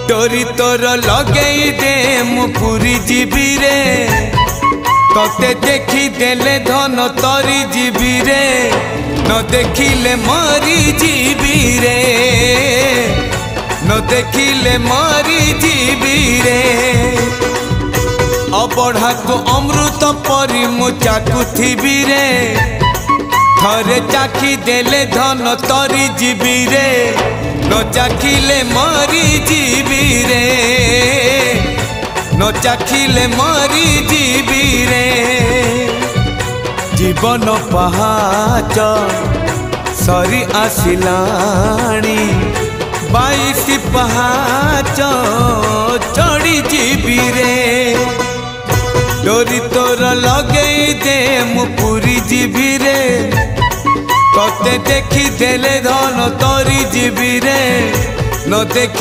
डोरी तोर लगई दे मु पूरी जीवी रे तोते देखी देले धन तोरी जीवी रे न देखिले मरी जीवी रे न देखिले मरी जीवी रे अबढ़ा को अमृत परी मु चाकुथिबी रे थरे चाखी देले धन तोरी जीवी रे न चाखिले मरी जीवी रे न चाखिले मरी जीवी रे जीवन पहाच सरी आसिलाणी 22 पहाच चढ़ी जीवी रे डोरी तोर लगई दे मु पूरी जीवी रे तोते देखी देले धन तोरी जीवी रे न देखी